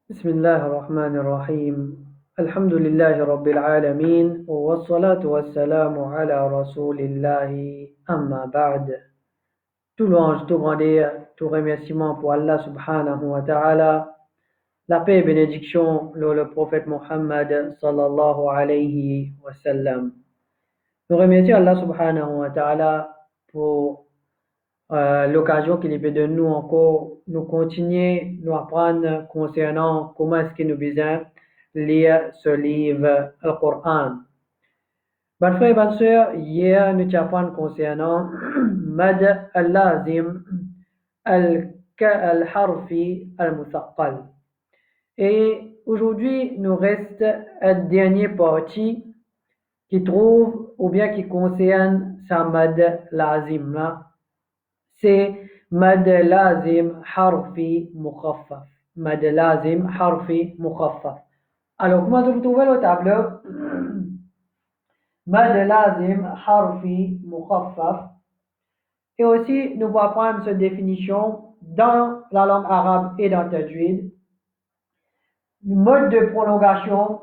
بسم الله الرحمن الرحيم الحمد لله رب العالمين والصلاة والسلام على رسول الله أما بعد. Tout louange, tout grandeur, tout remerciement pour Allah subhanahu wa ta'ala. La paix et bénédiction le prophète Muhammad sallallahu alayhi wa sallam. Nous remercions Allah subhanahu wa ta'ala pour l'occasion qu'il est de nous encore, nous continuer, nous apprendre concernant comment est-ce que nous besoin lire ce livre, le Coran. Bonne frère et bonne sœur, hier nous apprenons concernant Mad al-Lazim al-Harfi al-Muthaqqal. Et aujourd'hui, nous reste une dernière partie qui trouve ou bien qui concerne sa Mad Lazim là. C'est mad lazim harfi mukhaffaf. Mad lazim harfi mukhaffaf. Alors, comment vous trouvez le tableau? Mad lazim harfi mukhaffaf. Et aussi, nous allons prendre cette définition dans la langue arabe et dans Tajwid. Mode de prolongation,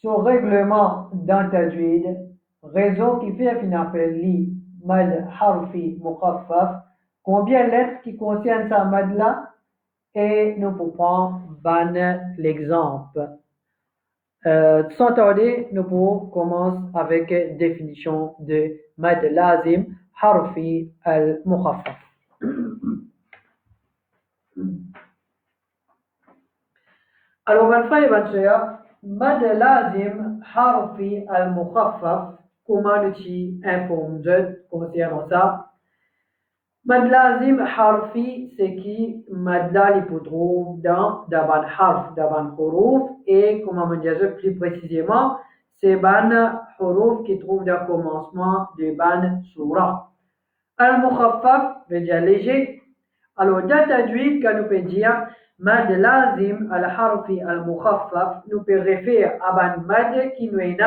son règlement dans Tajwid, raison qui fait qu'on appelle li mad harfi mukhaffaf. Combien de lettres qui concernent sa mad-là? Et nous pouvons prendre l'exemple. Sans tarder, nous pouvons commencer avec la définition de mad lazim harfi al-mukhaffaf. Alors, bonne frère et bonne sœur, mad lazim harfi al-mukhaffaf, comment nous informons concernant ça? Mad lazim harfi, c'est qui mad là il peut trouver dans daban harf, daban huruf, et comme on dit plus précisément, c'est ban huruf qui trouve dans le commencement de ban surah. Al-mukhaffaf veut dire léger. Alors dans Tajwid, quand nous peut dire mad lazim al-harfi al-mukhaffaf, nous peut référer à ban mad qui nous est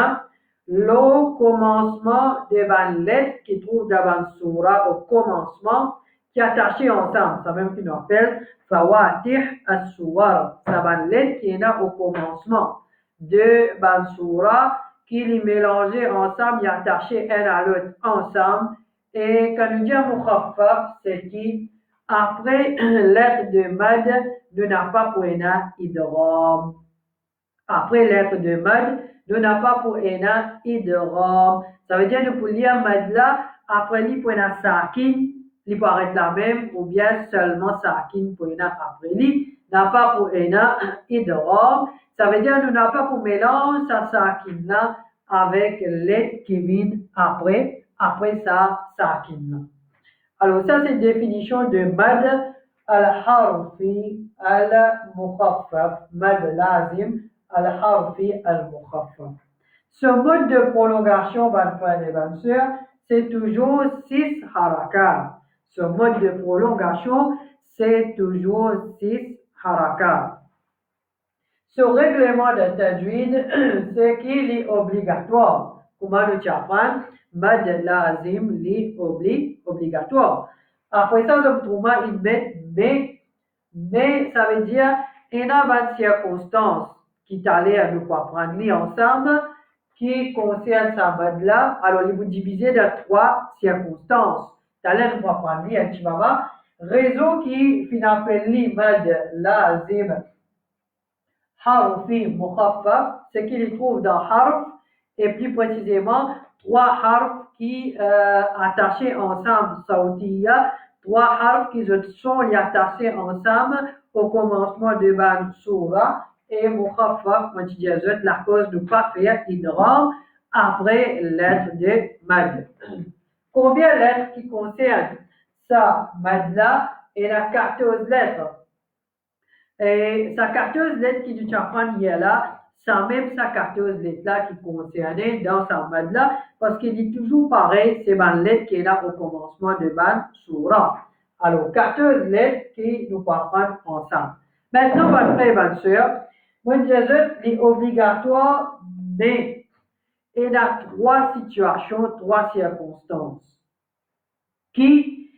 le commencement de ban lettre qui trouve dans ban surah au commencement qui est attaché ensemble. Ça même qu'on appelle fawatih as-suwar. Ça ban lettre qui est là au commencement de ban surah qui est mélangé ensemble, il est attaché un à l'autre ensemble. Et quand nous disons mukhaffaf, c'est qui après lettre de mad, nous n'avons pas pour ena idgham. Après lettre de mad, nous n'avons pas pour ena idgham. Ça veut dire que pour lire mad là, après li pour ena sakin, li peut arrêter la même, ou bien seulement sakin pour ena après li, n'a pas pour ena idgham. Ça veut dire que nous n'avons pas pour mélange sa sakin là avec lettre qui vient après ça, sakin. Alors, ça, c'est une définition de mad al-harfi al-mukhaffaf, mad lazim al-harfi al-mukhaffaf. Ce mode de prolongation, bonne frère et bonne sœur, c'est toujours 6 harakat. Ce mode de prolongation, c'est toujours 6 harakat. Ce règlement de Tajwid, c'est qu'il est obligatoire. Comment nous apprenons? Mad lazim li obligatoire. Après ça, nous trouvons une mais ça veut dire il y a une circonstance qui t'allait à nous apprendre ensemble qui concerne sa mad là. Alors, il vous diviser dans 3 circonstances. T'allais nous apprendre tu vas voir. Raison qui finalement li mad lazim harfi mukhaffaf, c'est qu'il trouve dans harf et plus précisément 3 harfs qui attachés ensemble, sautiya, 3 harfs qui sont attachés ensemble au commencement de ban surah et mukhaffaf, quand il dit la cause de pas faire idgham après lettre de mad. Combien de lettres qui concernent ça mad là et la 14 lettres? Et sa 14 lettres qui nous apprend hier là, c'est même sa 14 lettres là qui concernait dans sa mad là, parce qu'il est toujours pareil, c'est une lettre qui est là au commencement de ban surah. Alors, 14 lettres qui nous apprennent ensemble. Maintenant, mon frère et ma soeur, moi je dis obligatoire, mais il y a 3 situations, 3 circonstances qui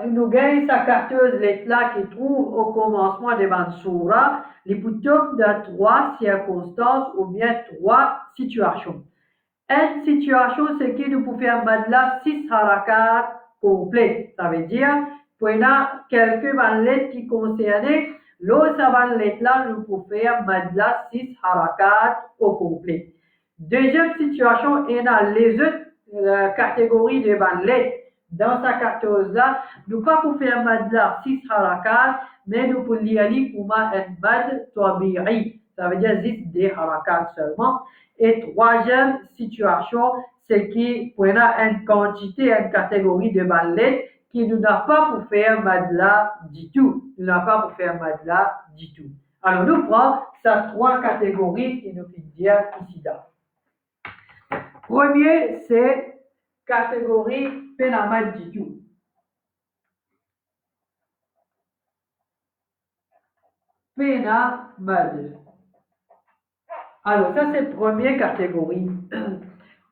nous gagnons sa carteuse lettre qui trouve au commencement de Mansoura, les boutons de 3 circonstances ou bien 3 situations. Une situation, c'est que nous pouvons faire madla 6 harakat complets. Ça veut dire, pour quelques lettres qui concernent, l'autre lettre là, nous pouvons faire madla 6 harakat au complet. Deuxième situation, il y a les autres catégories de lettres. Dans sa carteuse-là, nous pas pour faire madla 6 harakat, mais nous pouvons y aller pour un mad tabi'i. Ça veut dire juste des harakat seulement. Et troisième situation, c'est qu'il y a une quantité, une catégorie de lettres qui nous n'a pas pour faire madla du tout. Nous n'a pas pour faire madla du tout. Alors, nous prenons ces 3 catégories qui nous fait dire ici là. Premier, c'est catégorie pénamad du tout. Pénamad. Alors, ça, c'est la première catégorie.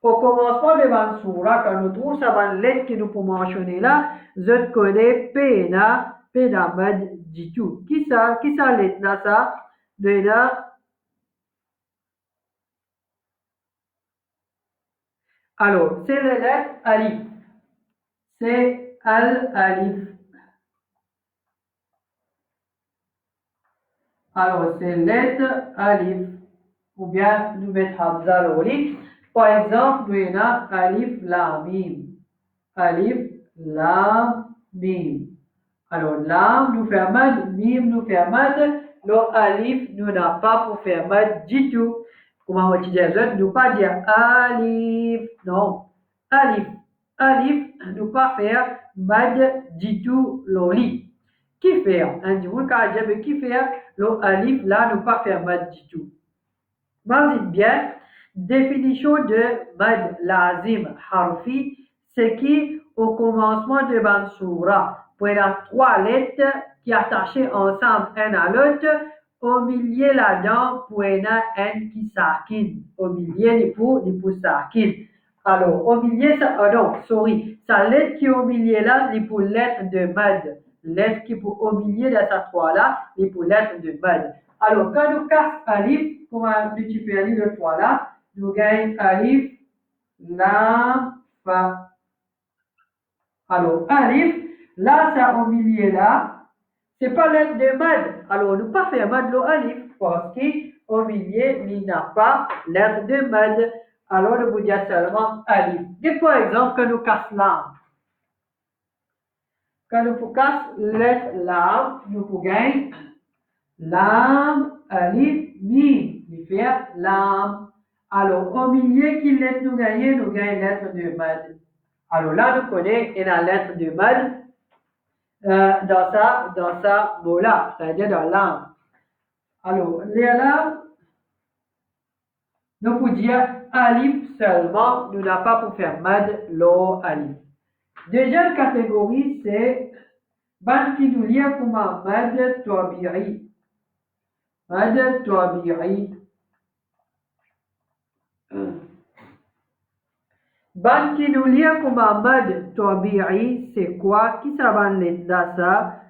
Au commencement de Mansoura, quand nous trouvons sa lettre que nous pouvons mentionner là, je connais pénamad du tout. Qui ça lettre là, ça? De là. Alors, c'est la lettre alif. C'est al-alif. Alors, c'est lettre alif. Ou bien, nous mettons Hamza l'olique. Par exemple, nous avons alif lam mim. Alif lam mim. Alors, lam nous fait mad, mim nous fait mad. Le alif nous n'a pas pour faire mad du tout. Comment on dit dire, nous pas dire alif. Non. Alif. Alif nous pas faire mad du tout l'oli. Qui fait? Un jour, quand j'ai qui fait, le alif là nous pas faire mad du tout. Vas-y bien, définition de mad lazim harfi, c'est qui au commencement de Mansoura, pour les 3 lettres qui attachées ensemble un à l'autre, au milieu là-dedans, pour un qui s'akine, au milieu les pour s'akine. Alors, au milieu, sa lettre qui est au milieu là, c'est pour lettre de mad. Lettre qui est au milieu de ces 3 là, c'est pour lettre de mad. Alors, quand nous cassons alif, comment multiplier alif de 3 là, nous gagnons alif, lam, fa. Alors, alif, là, c'est au milieu là, c'est pas lettre de mad. Alors, nous pas faire mad le alif, parce qu'au milieu, il n'y a pas lettre de mad. Alors, nous vous disons seulement alif. Et par exemple, quand nous cassons lam, quand nous cassons lettre lam, nous pouvons gagner lam, alif, mim. Il fait lam. Alors, au milieu, qui lettre nous gagnons lettre de mad. Alors là, nous connaissons la lettre de mad dans sa mot-là, c'est-à-dire dans l'âme. Alors, là, nous pouvons dire alif seulement, nous n'avons pas pour faire mad, lo, alif. Deuxième catégorie, c'est ban qui nous lie comme mad tabi'i. Mad tabi'i. Ban qui nous lie comme mad tabi'i, c'est quoi? Qui ça va l'être ça?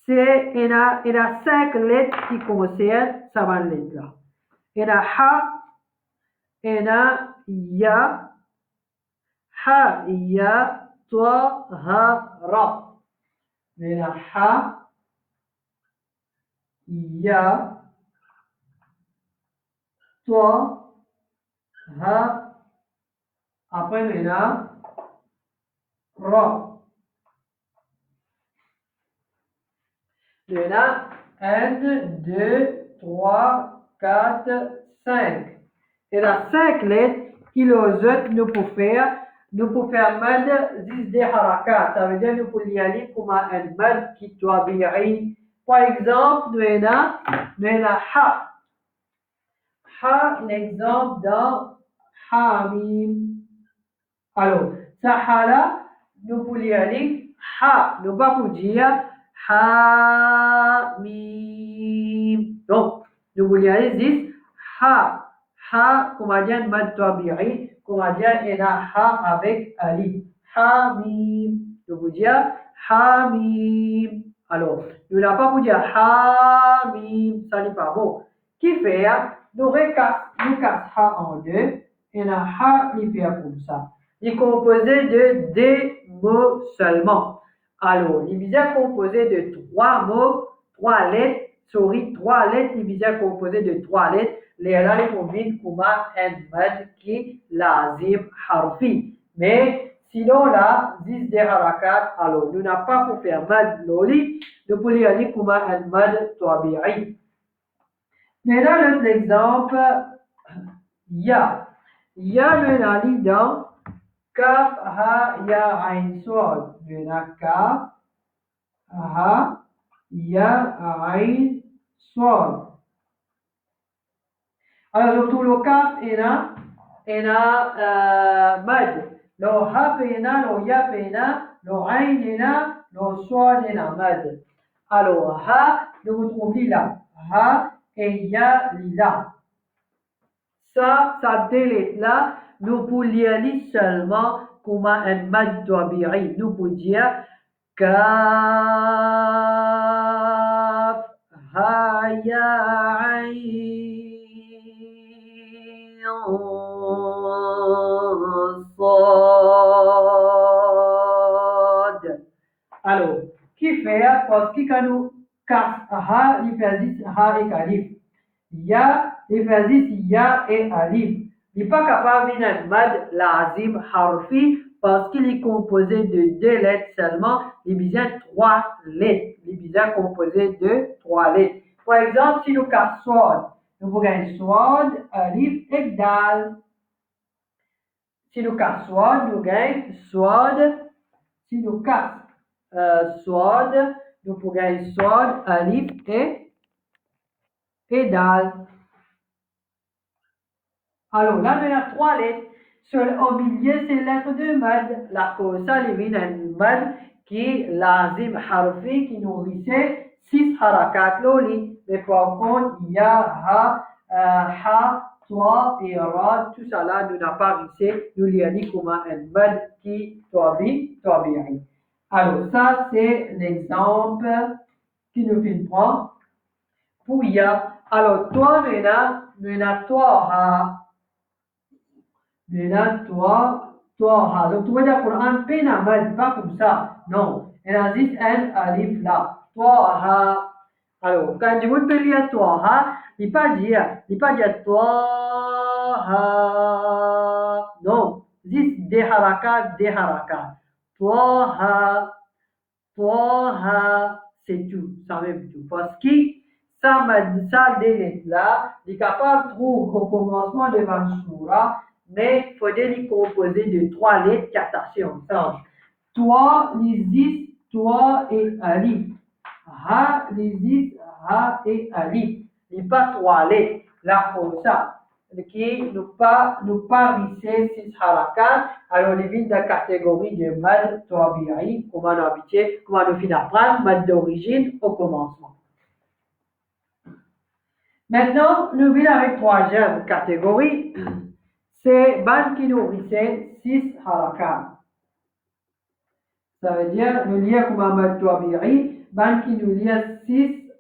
C'est il y a 5 lettres qui concernent ça va l'être là. Il y a ha, il y a ya, ha, ya, ta, ha, ra. Il y a ha, ya, ta, ha. Après, il y a ra. Il y a 1, 2, 3, 4, 5. Il y a 5 lettres qui les autres nous pouvons faire. Nous pouvons faire mad 10 des harakat. Ça veut dire nous pouvons y aller comme un mad qui tabi'i. Par exemple, nous avons ha. Ha, l'exemple dans hamim. Alors, ça ha là, nous pouvons y aller ha. Nous ne pouvons pas dire ha, mim. Donc, nous voulons aller 10 ha. Ha, comment dire, mad tabi'i, comment dire, il y a ha avec alif. Ha, mim. Je vous dis, hamim. Alors, nous n'avons pas pour dire hamim, ça n'est pas bon. Qui fait, nous casse ha en deux, et la ha, il fait comme ça. Il est composé de deux mots seulement. Alors, il est composé de trois mots, trois lettres, trois lettres, il est composé de trois lettres. Les là, les combinent comme un mad qui lazim harfi. Mais sinon là, 10 des harakat, alors nous n'avons pas pour faire mad loli, nous pouvons aller comme un mad tabi'i. Maintenant, notre exemple, ya. Ya, nous allons dans kaf, ha, ya, ain, swad. Nous avons kaf, ha, ya, ain, swad. Alors, tout le kaf est là, mad. Le ha est là, le ya est là, le ain est là, le swad est là, mad. Alors, ha, nous vous trouvons là. Ha et ya là. Ça délite là, nous pouvons lire seulement comme un mad tabi'i. Nous pouvons dire kaf, ha, ya, ain, sad. Alors, qui fait parce que quand nous casse ha, il fait ha et alif. Ya, il fait ya et alif. Il n'est pas capable d'un mad lazim harfi parce qu'il est composé de deux lettres seulement. Il y a besoin de trois lettres. Il est besoin composé de trois lettres. Par exemple, si nous cassons swad, nous pouvons swad, alif et dal. Si nous cassons swad, nous gagnons swad. Si nous cassons swad, nous pouvons gagner swad, alif et dal. Alors là, nous avons trois lettres. Au milieu, c'est la lettre de mad. La cause, ça, il y a un mad qui est lazim harfi, qui nourrissait 6 harakat loli. Mais par contre, il y a ha, toi et ra, tout ça là, nous n'avons pas réussi. Nous l'avons comme un mad qui tabi'i. Alors ça, c'est l'exemple qui nous fait prendre. Pour ya. Alors, toi, nous avons toi, ha. Toi, donc tu vois le Coran pénal, pas comme ça, non, il existe un alif là, toi, alors, quand je vous lire toi, il ne pas dire toi, non, existe des harakat, toi, c'est tout, ça même tout, parce que ça délai là, il est capable de trouver au commencement de Mansoura, mais il faudrait les composer de trois lettres qui attachées ensemble. Toi, l'Isis, toi et alif. Ha, l'Isis, ha et alif. Il n'y a pas trois lettres, là comme ça. Qui nous pas risser six harakat, alors les vignes de la catégorie de mad tabi'i, comment on a habitué, comment on finit d'apprendre, mad d'origine au commencement. Maintenant, nous venons avec troisième catégorie. C'est ban qui nourrissait 6 harakat. Ça veut dire, nous lions comme un mad tabi'i, ban qui nous lie 6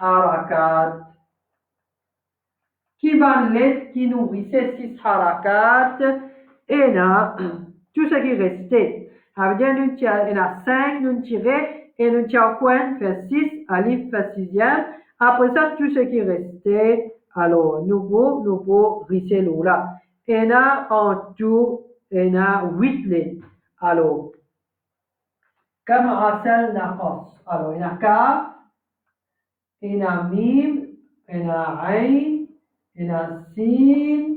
harakat. Qui ban lettre qui nourrissait 6 harakat, et là, tout ce qui restait. Ça veut dire, nous avons 5, nous tirons, et nous tirons coin, fait 6, alif fait 6e. Après ça, tout ce qui restait, alors, nous pouvons risser l'eau là. Et là, en tout, il y a 8 lettres. Alors, comme Rasel Naqas. Alors, il y a Kaf, il y a Mim, il y a Ain, il y a Sin,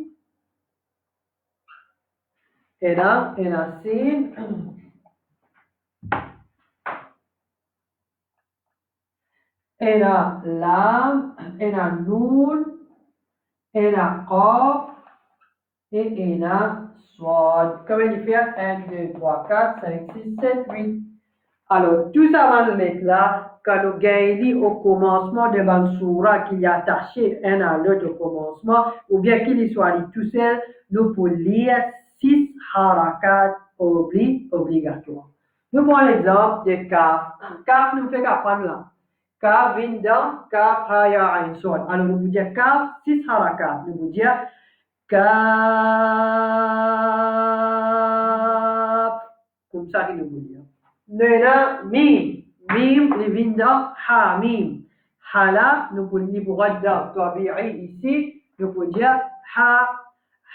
il y a Sin, il y a Lam, il y a Noun, il y a Qaf, et il y a Swad. Comme il fait 1, 2, 3, 4, 5, 6, 7, 8. Alors, tout ça va nous mettre là, quand nous gagnons au commencement de Mansoura qu'il y a attaché un à l'autre au commencement, ou bien qu'il soit tout seul, nous pouvons lire 6 harakat obligatoires. Nous prenons l'exemple de kaf. Kaf nous fait qu'apprendre là. Kaf vient dans kaf haya ain swad. Alors nous vous dire kaf 6 harakat. Nous vous dire kaf. Comme ça que nous vous dire. Nous avons mim. Mim les vient dans ha mim. Hala nous vous dire pour radda tabi'i ici. Nous vous dire ha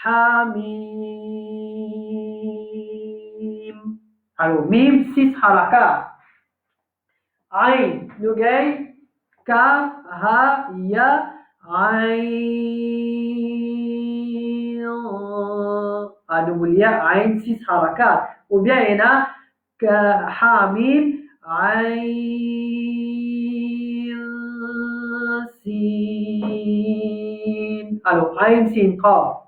ha mim. Alors, mim, 6 harakat. Ain, nous gagnons kaf, ha, ya, ain. Nous voulons ain, 6 harakat. Ou bien, il y a ha, mim, ain, sin. Alors, ain, sin, qaf.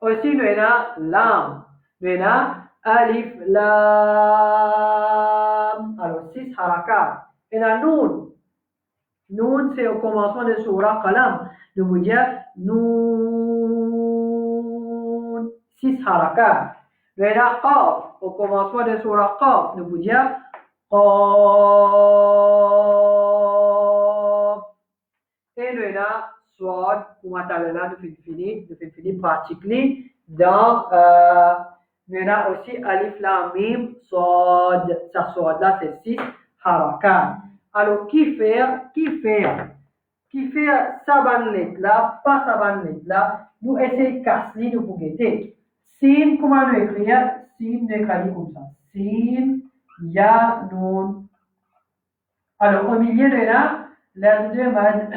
Aussi, nous avons lam. Nous avons alif, lam. Alors, 6 harakat. Et la noun. Noun, c'est au commencement de surah Qalam. Nous vous dire noun. 6 harakat. Nous avons qaf. Au commencement de surah Qaf. Nous vous dire qaf. Et nous avons soit, comme là, nous finissons pratiquement dans, nous avons aussi alif, lam, mim, soit, ça soit là, c'est 6 harakat. Alors, qui fait saban lettre là, pas saban lettre là, nous essayons de casser, nous pour guetter. Sin, comment nous écrire? Sin, nous écrivons comme ça. Sin, ya, nun. Alors, au milieu de là, l'air de mad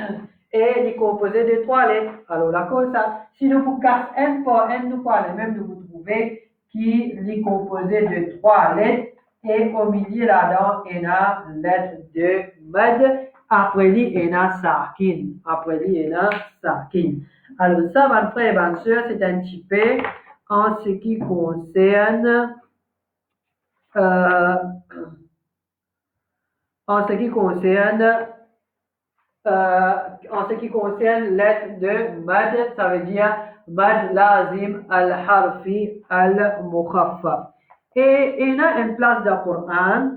est composé de 3 lettres. Alors, la cause ça, si nous vous cassons n par n, nous parlons même de vous trouver qui est composé de 3 lettres. Et au milieu là-dedans, il y a lettre de mad. Après lui, il y a sakin. Après lui, il y a sakin. Alors, ça, mon frère et ma soeur, c'est un petit peu en ce qui concerne en ce qui concerne lettre de mad, ça veut dire mad lazim al-harfi al-mukhaffaf. Et il y a une place dans le Coran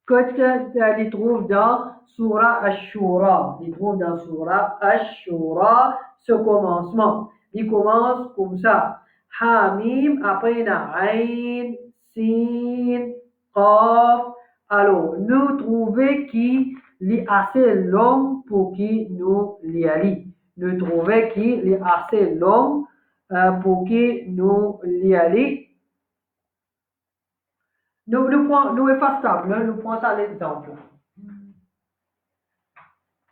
que tu trouves dans Surah Ash-Shura. Tu trouves dans Surah Ash-Shura ce commencement. Il commence comme ça. Hamim, après il y a Ain, Sin, Qaf. Alors, nous trouvons qui est assez long pour qui nous l'y Nous trouvons qui est assez long pour qui nous l'y nous effaçons, nous prenons ça l'exemple.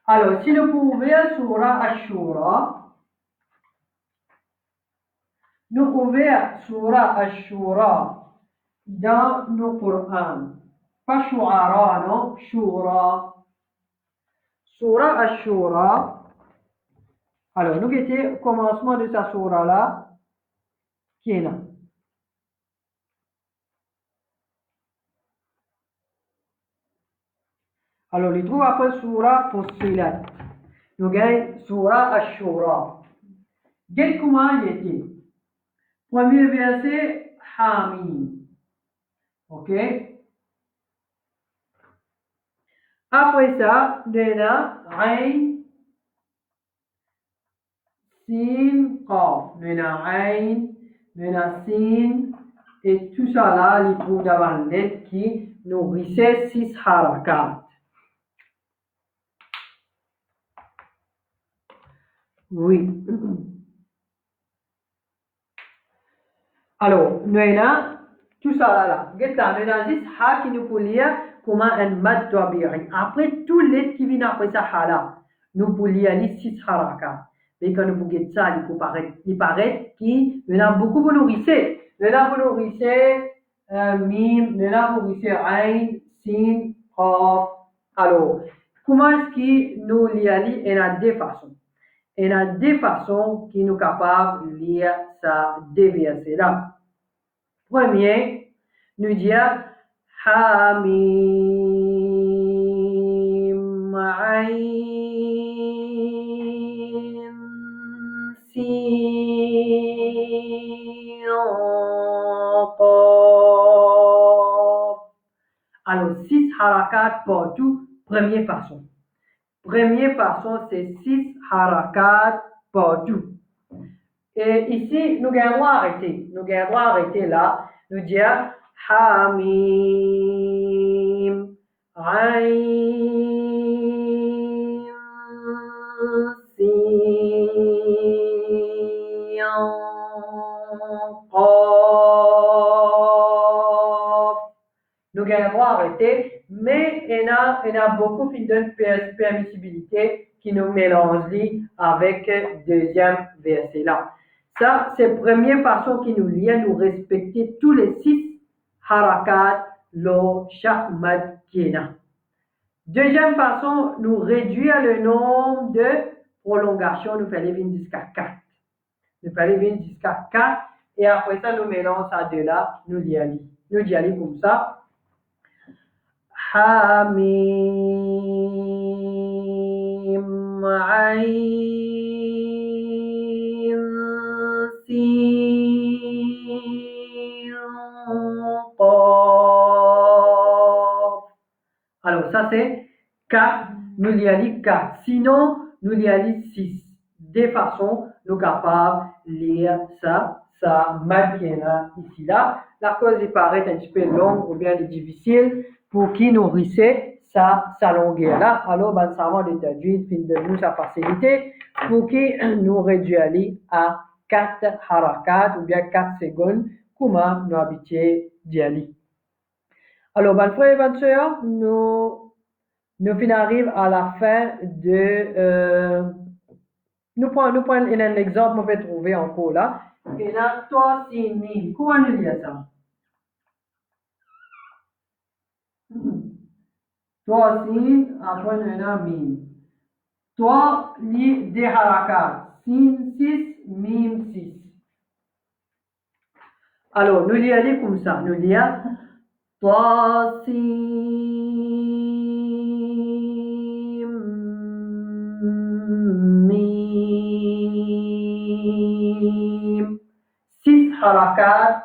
Alors, si nous pouvons ouvrir Surah Ash-Shura, nous ouvrir Surah Ash-Shura dans le Coran. Pas Shu'ara, non, Shura. Surah Ash-Shura. Alors, nous guettons au commencement de cette surah-là, qui est là. Alors, il trouve après Surah Fussilat. Nous gagnons Surah Ash-Shura. Quel comment il était? Premier verset, Hamim. Ok? Après ça, nous avons Ain, Sin, Qaf. Nous avons Ain, nous avons Sin, et tout ça là, il trouve devant la lettre qui nourrissait 6 harakat. Oui. Alors, nous avons tout ça là. Nous avons 6 ha qui nous peut lire comme un mad tabi'i. Après, tous les lettres qui viennent après ça, hala, nous pouvons lire les 6 harakat. Mais quand nous pouvons ça, il paraît qu'il y a beaucoup de nourrissés. Nous avons nourrissé mim, nous avons nourrissé ain, sin, qaf. Alors, comment est-ce que nous lisons? Il y a 2 façons. Il y a 2 façons qui nous sont capables de lire ça, deux versets là. Premier, nous disons Hamim, Ain, Sin, harakat partout. Première façon. Première façon, c'est 6 harakat partout. Et ici, nous allons arrêter. Nous allons arrêter là. Nous dire Hamim, Ain, Sin, Qaf. Nous allons arrêter, mais il y a beaucoup de permissibilité qui nous mélange avec le deuxième verset là. Ça, c'est la première façon qui nous lie à nous respecter tous les 6 harakat, lo, chaque mad qui est là. Deuxième façon, nous réduire le nombre de prolongations, nous faisons jusqu'à 4. Nous faisons jusqu'à 4 et après ça, nous mélangeons ça de là, nous y allons. Nous y allons comme ça. Hamim, Ain, alors, ça c'est 4, nous y allons 4. Sinon, nous y allons 6. De façon, nous sommes capables de lire ça maintenant ici là. La cause il paraît un petit peu longue ou bien difficile pour qui nourrissait sa longueur là. Alors, ben, ça va de traduire, fin de nous sa facilité pour qui nous réduire à 4 harakat ou bien 4 secondes, comment nous habitués d'y aller. Alors, ben, frère et ben, sœur, nous arrivons à la fin de. Nous prenons un exemple, on peut trouver encore là. Et là, toi, c'est mille. Comment nous dit ça? Toi, c'est, après, on a mille. Toi, lit des harakat. Sin, 6, mim, 6. Alors, nous lisons comme ça. Nous lisons. Tasim, mim. 6 harakat.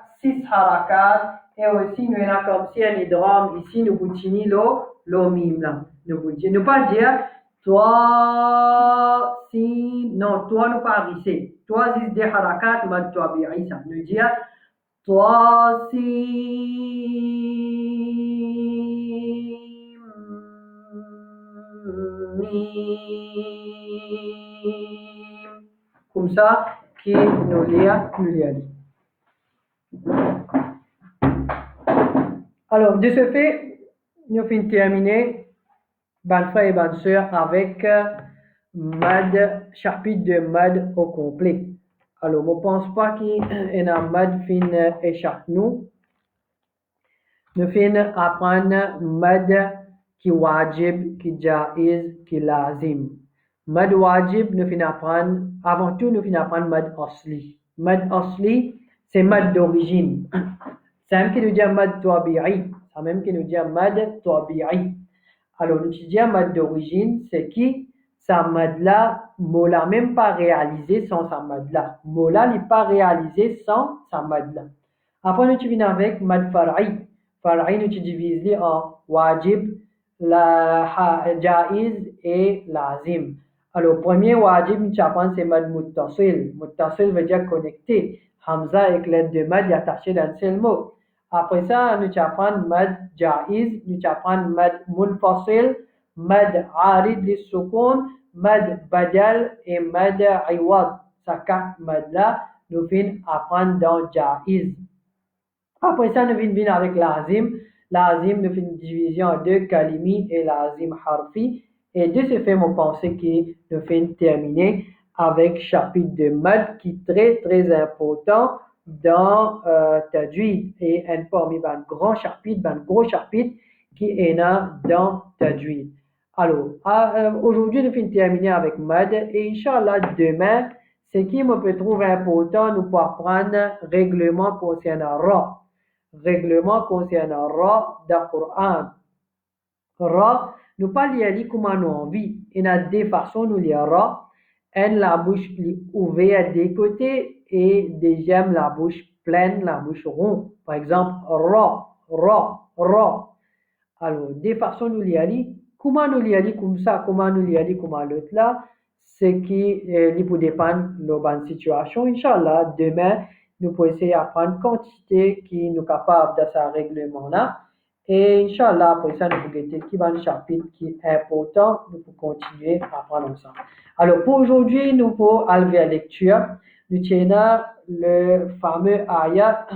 Et aussi, nous avons comme si un idgham. Ici, nous continuons le mim là. Nous pas dire toi, si, non, toi, nous pas risser. Toi, c'est des harakat, mad tabi'i ça. Nous dire toi, si, mim. Comme ça, qui nous lit. Alors, de ce fait, nous finissons terminer, ban frère et ban sœur, avec mad, chapitre de mad au complet. Alors, je ne pense pas qu'il y ait un mad fin échappe nous. Nous finissons apprendre mad qui wajib, qui jaiz, qui lazim. Mad wajib, nous finissons apprendre, avant tout, nous finissons apprendre mad asli. Mad asli, c'est mad d'origine. C'est même qui nous dit mad tabi'i. C'est même qui nous dit mad tabi'i. Alors, nous disons mad d'origine, c'est qui? Sa mad-là, Mola même pas réalisé sans sa mad-là. Mola n'est pas réalisé sans sa mad-là. Après, nous viens avec mad far'i. Far'i, nous divisons en wajib, jaiz et lazim. Alors, premier wajib, nous apprenons c'est mad muttasil. Muttasil veut dire connecté. Hamza avec l'aide de mad est attaché dans un seul mot. Après ça, nous apprenons mad jaiz, nous apprenons mad munfasil, mad arid lissukun, mad badal et mad iwad. Ces 4 mad-là, nous venons apprendre dans jaiz. Après ça, nous venons avec lazim. Lazim, nous faisons une division en 2, kalimi et lazim harfi. Et de ce fait, je pense que nous faisons terminer avec le chapitre de mad qui est très très important dans Tajwid et un parmi un grand chapitre, un gros chapitre qui est là dans Tajwid. Alors, aujourd'hui, nous finissons terminer avec mad et Inch'Allah, demain, ce qui me peut trouver important, nous pouvons apprendre règlement concernant Ra. Règlement concernant Ra dans le Coran. Ra, nous pas lire comme nous envie. Il y a deux façons de lire Ra. Un, la bouche ouverte des côtés et deuxième, la bouche pleine, la bouche ronde. Par exemple, Ra, Ra, Ra. Alors, des façons nous y aller. Comment nous y aller comme ça, comment nous y aller comme l'autre là, c'est qui pour dépendre de la situation. Inch'Allah, demain, nous pouvons essayer d'apprendre quantité qui nous capable de ce règlement là. Et Inch'Allah, après ça, nous pouvons guetter qui va le chapitre qui est important, nous pouvons continuer à apprendre ensemble. Alors, pour aujourd'hui, nous pouvons aller à la lecture. Nous tiens le fameux ayat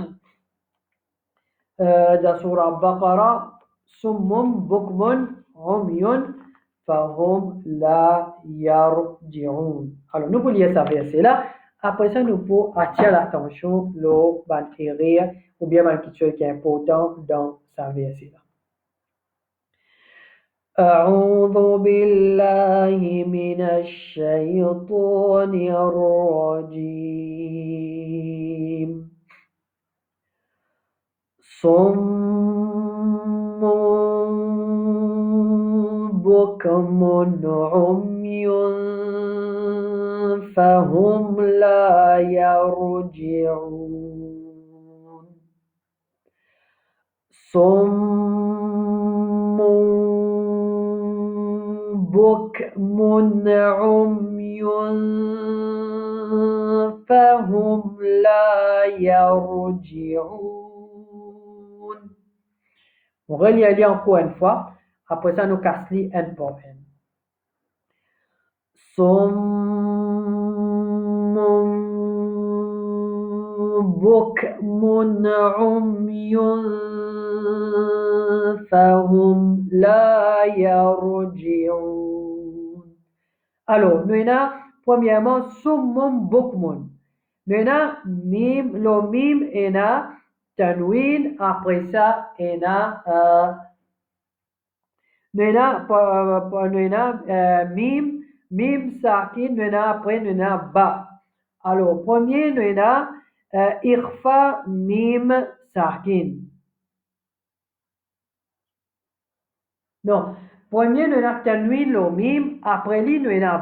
de Surah Baqarah. صم بكم عمي فهم لا يرجعون. Alors, nous pouvons lire ça verset là. Après ça, nous pouvons attirer l'attention le ban erreur ou bien ban quelque chose qui est important dans ça verset là. أعوذ بالله من الشيطان الرجيم صم بكم عمي فهم لا يرجعون صم بكم عمي فهم لا يرجعون. On relit encore une fois. Après ça, nous cassons un par un. صم بكم عمي فهم لا يرجعون. Alors, nous avons premièrement صم بكم. Nous avons mim, le mim et na tanwin. Après ça, et na mim, mim sakin, après ba. Alors, premier, ikhfa mim sakin. Non, premier, tanwin, le mim, après lui,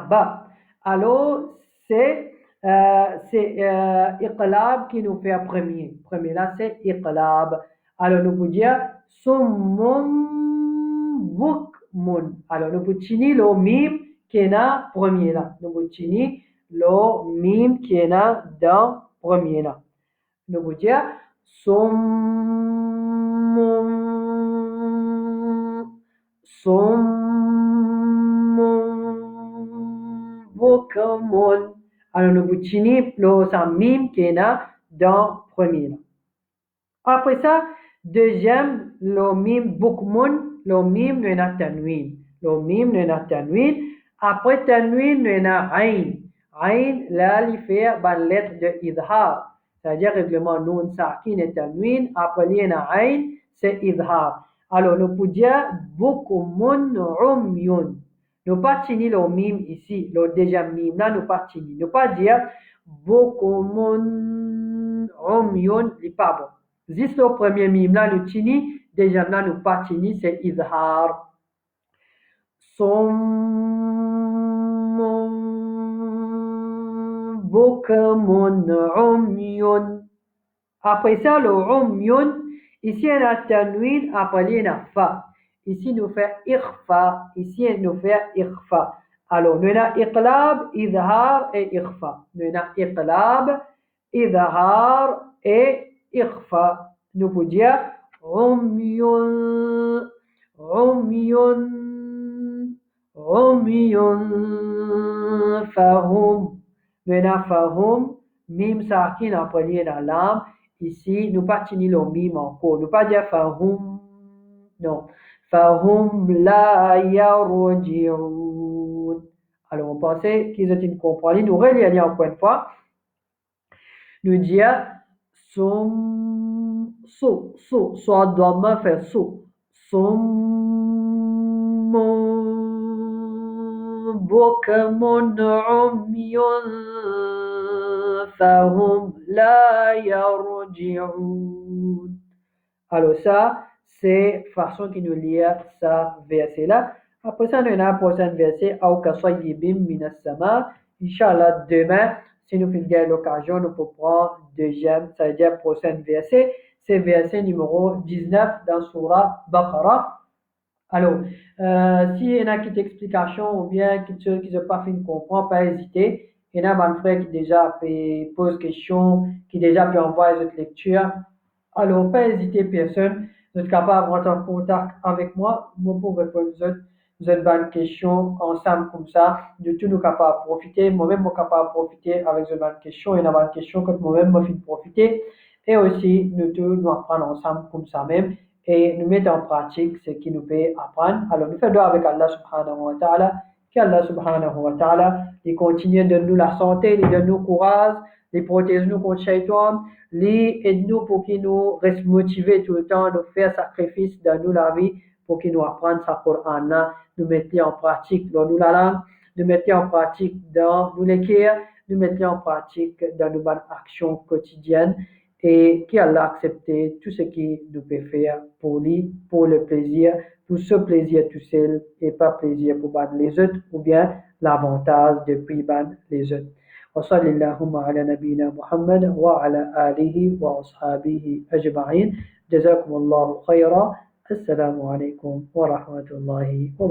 ba. Alors, c'est iqlab qui nous fait premier. Premier là, c'est iqlab. Alors, nous pouvons dire summum bukmun. Alors, nous pouvons tenir le mim qui est là, premier là. Nous pouvons tenir le mim qui est là dans premier là. Nous pouvons dire summum bukmun. Alors, nous pouvons tenir le mim qui est là dans premier là. Après ça, deuxième, le mim bukmun, le mim nous a tanwin. Le mim nous a tanwin. Après tanwin, nous a ain. Ain, là, il fait la lettre de idhar. C'est-à-dire, règlement nun sakin et tanwin. Après, il y a ain, c'est idhar. Alors, nous pouvons dire bukmun umyun. Nous pas tenir le mim ici, le deuxième mim là, nous pas tenir. Nous pas dire bukmun umyun, il pas bon. Juste le premier mime là, nous tini, deuxième là, nous pas tini, c'est idhar. Summun bukmun umyun. Après ça, le umyun, ici on a tanwin, après il y a fa. Ici nous fait ikhfa, ici nous fait ikhfa. Alors, nous avons iqlab, idhar et ikhfa. Nous avons iqlab, idhar et ikhfa. Nous pouvons dire umyun, umyun, umyun, fahum. Nous avons fahum, mim sakin après lié dans l'âme. Ici, nous pas tenir le mim encore. Nous pas dire fahum, non. Fahum la yarji'un. Alors, on pensait qu'ils étaient compris. Nous relisons encore une fois. Nous disons soit doit faire bukmun umyun fahum la yarji'un. Alors ça, c'est façon qui nous lit ça verset là. Après ça, nous avons un prochain verset, Aw kasayyibim minas sama. Inch'Allah, demain, si nous faisons l'occasion, nous pouvons prendre deuxième, ça veut dire prochain verset. C'est verset numéro 19 dans Surah Baqarah. Alors, s'il y en a qui t'explication ou bien quelque chose qui ne pas fin de comprendre, pas hésiter. Il y en a un frère qui déjà pose question, qui déjà peut envoyer cette lecture. Alors, pas hésiter, personne. Vous êtes capable de rentrer en contact avec moi. Moi, pour répondre vous êtes bonne question ensemble comme ça. De tout, nous capables de profiter. Moi-même, je suis capable de profiter avec cette bonne question. Il y a une question que moi-même, je suis profiter. Et aussi, nous tous, nous apprendre ensemble comme ça même. Et nous mettre en pratique ce qui nous peut apprendre. Alors, nous faisons avec Allah subhanahu wa ta'ala. Qu'Allah subhanahu wa ta'ala, il continue de nous la santé, il donne nous courage, il protège nous contre le shaitan, il aide nous pour qu'il nous reste motivés tout le temps de faire sacrifice dans nous la vie pour qu'il nous apprenne sa Coran là, nous mettre en pratique dans nous la langue, nous mettre en pratique dans nous l'écrire, nous mettre en pratique dans nos bonnes actions quotidiennes et qu'Allah accepte tout ce qu'il nous peut faire pour lui, pour le plaisir, pour ce plaisir tout seul et pas plaisir pour battre les autres ou bien l'avantage de battre les autres. وصل اللهم على نبينا محمد وعلى آله وأصحابه أجمعين جزاكم الله خيرا السلام عليكم ورحمة الله وبركاته